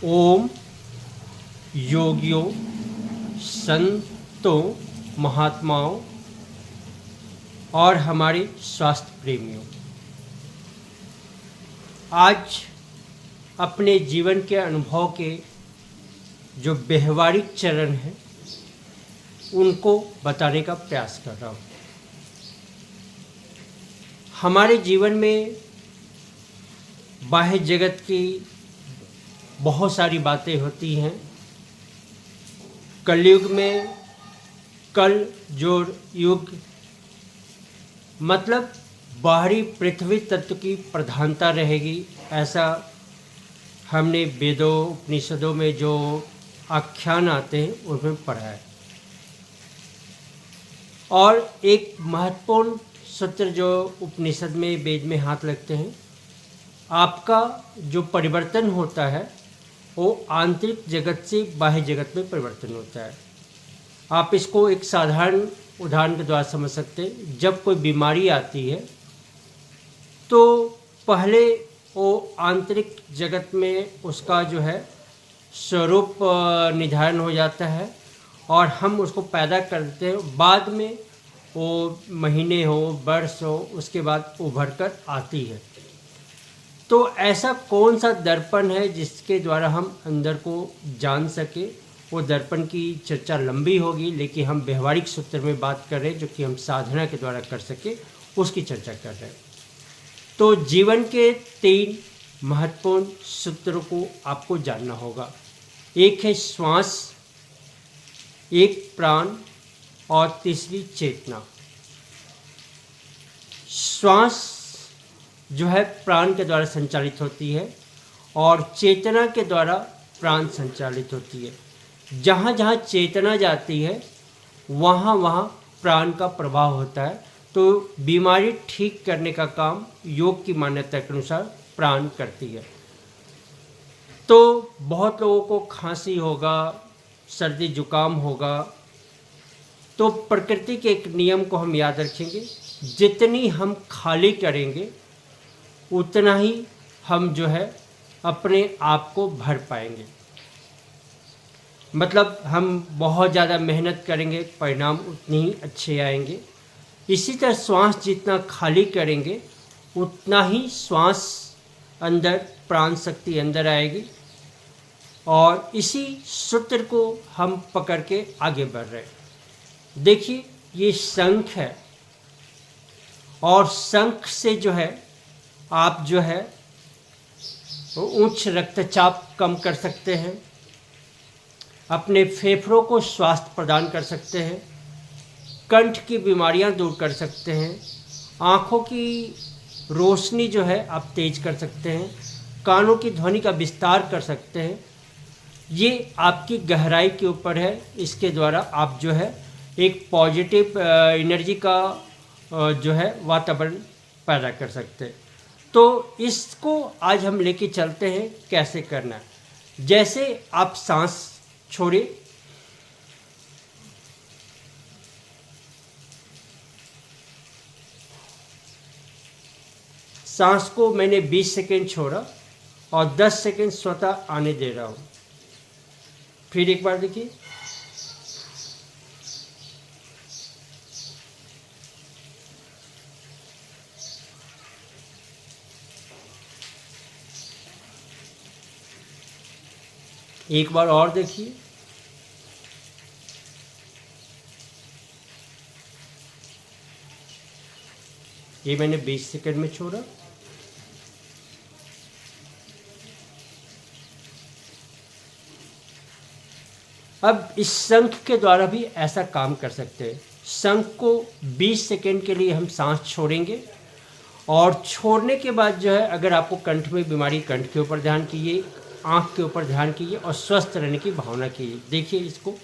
ओम योगियों, संतों, महात्माओं और हमारे स्वास्थ्य प्रेमियों, आज अपने जीवन के अनुभव के जो व्यवहारिक चरण हैं उनको बताने का प्रयास कर रहा हूँ। हमारे जीवन में बाह्य जगत की बहुत सारी बातें होती हैं। कलयुग में कल जोड़ युग मतलब बाहरी पृथ्वी तत्व की प्रधानता रहेगी, ऐसा हमने वेदों उपनिषदों में जो आख्यान आते हैं उनमें पढ़ा है। और एक महत्वपूर्ण सूत्र जो उपनिषद में वेद में हाथ लगते हैं, आपका जो परिवर्तन होता है वो आंतरिक जगत से बाह्य जगत में परिवर्तन होता है। आप इसको एक साधारण उदाहरण के द्वारा समझ सकते हैं। जब कोई बीमारी आती है तो पहले वो आंतरिक जगत में उसका जो है स्वरूप निर्धारण हो जाता है और हम उसको पैदा करते हैं। बाद में वो महीने हो, वर्ष हो, उसके बाद उभर कर आती है। तो ऐसा कौन सा दर्पण है जिसके द्वारा हम अंदर को जान सके? वो दर्पण की चर्चा लंबी होगी, लेकिन हम व्यवहारिक सूत्र में बात कर रहे हैं जो कि हम साधना के द्वारा कर सके, उसकी चर्चा कर रहे हैं। तो जीवन के 3 महत्वपूर्ण सूत्रों को आपको जानना होगा। एक है श्वास, एक प्राण और तीसरी चेतना। श्वास जो है प्राण के द्वारा संचालित होती है और चेतना के द्वारा प्राण संचालित होती है। जहाँ जहाँ चेतना जाती है वहाँ वहाँ प्राण का प्रभाव होता है। तो बीमारी ठीक करने का काम योग की मान्यता के अनुसार प्राण करती है। तो बहुत लोगों को खांसी होगा, सर्दी जुकाम होगा, तो प्रकृति के एक नियम को हम याद रखेंगे, जितनी हम खाली करेंगे उतना ही हम जो है अपने आप को भर पाएंगे। मतलब हम बहुत ज़्यादा मेहनत करेंगे, परिणाम उतने ही अच्छे आएंगे। इसी तरह श्वास जितना खाली करेंगे उतना ही श्वास अंदर, प्राण शक्ति अंदर आएगी। और इसी सूत्र को हम पकड़ के आगे बढ़ रहे हैं। देखिए, ये शंख है और शंख से जो है आप जो है उच्च रक्तचाप कम कर सकते हैं, अपने फेफड़ों को स्वास्थ्य प्रदान कर सकते हैं, कंठ की बीमारियां दूर कर सकते हैं, आँखों की रोशनी जो है आप तेज कर सकते हैं, कानों की ध्वनि का विस्तार कर सकते हैं। ये आपकी गहराई के ऊपर है। इसके द्वारा आप जो है एक पॉजिटिव एनर्जी का जो है वातावरण पैदा कर सकते हैं। तो इसको आज हम लेके चलते हैं कैसे करना है। जैसे आप सांस छोड़िए, सांस को मैंने 20 सेकेंड छोड़ा और 10 सेकेंड स्वतः आने दे रहा हूँ। फिर एक बार देखिए, एक बार और देखिए, ये मैंने 20 सेकंड में छोड़ा। अब इस शंख के द्वारा भी ऐसा काम कर सकते हैं। शंख को 20 सेकंड के लिए हम सांस छोड़ेंगे और छोड़ने के बाद जो है, अगर आपको कंठ में बीमारी, कंठ के ऊपर ध्यान कीजिए, आँख के ऊपर ध्यान कीजिए और स्वस्थ रहने की भावना कीजिए। देखिए इसको,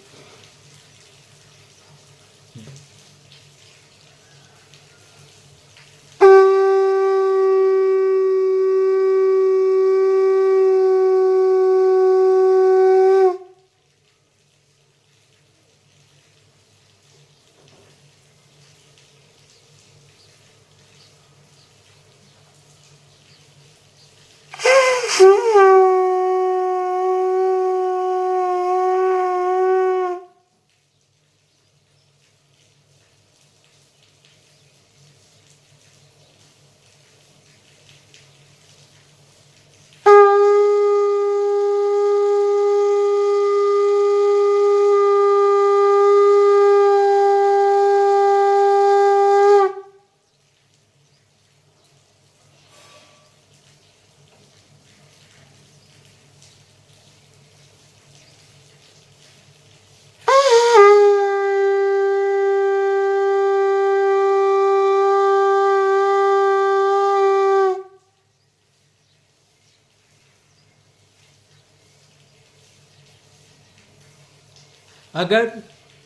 अगर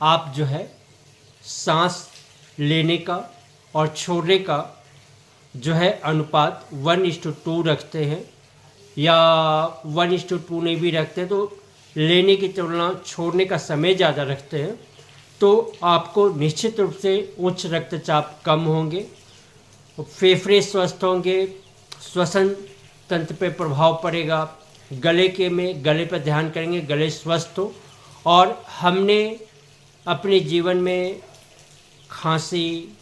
आप जो है सांस लेने का और छोड़ने का जो है अनुपात 1:2 रखते हैं या 1:2 नहीं भी रखते तो लेने की तुलना छोड़ने का समय ज़्यादा रखते हैं, तो आपको निश्चित रूप से उच्च रक्तचाप कम होंगे, फेफड़े स्वस्थ होंगे, श्वसन तंत्र पे प्रभाव पड़ेगा, गले पर ध्यान करेंगे, गले स्वस्थ हो। और हमने अपने जीवन में खांसी,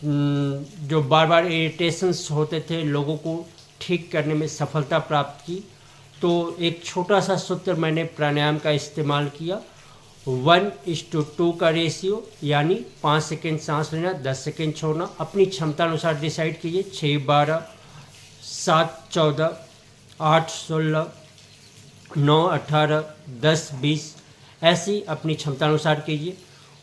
जो बार बार इरिटेशंस होते थे, लोगों को ठीक करने में सफलता प्राप्त की। तो एक छोटा सा सूत्र मैंने प्राणायाम का इस्तेमाल किया, 1:2 का रेशियो, यानी 5 सेकेंड सांस लेना, 10 सेकेंड छोड़ना। अपनी क्षमता अनुसार डिसाइड कीजिए, 6-12, 7-14, 8-16, 9-18, 10-20, ऐसी अपनी क्षमता अनुसार कीजिए।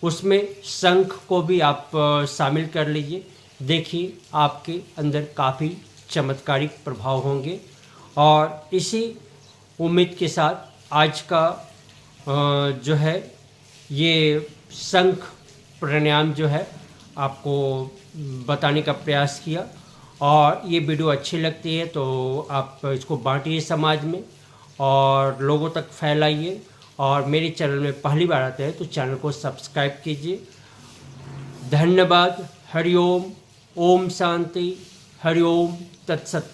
उसमें शंख को भी आप शामिल कर लीजिए। देखिए आपके अंदर काफ़ी चमत्कारिक प्रभाव होंगे। और इसी उम्मीद के साथ आज का जो है ये शंख प्राणायाम जो है आपको बताने का प्रयास किया। और ये वीडियो अच्छी लगती है तो आप इसको बांटिए समाज में और लोगों तक फैलाइए। और मेरे चैनल में पहली बार आते हैं तो चैनल को सब्सक्राइब कीजिए। धन्यवाद। हरिओम। ओम शांति। हरिओम तत्सत।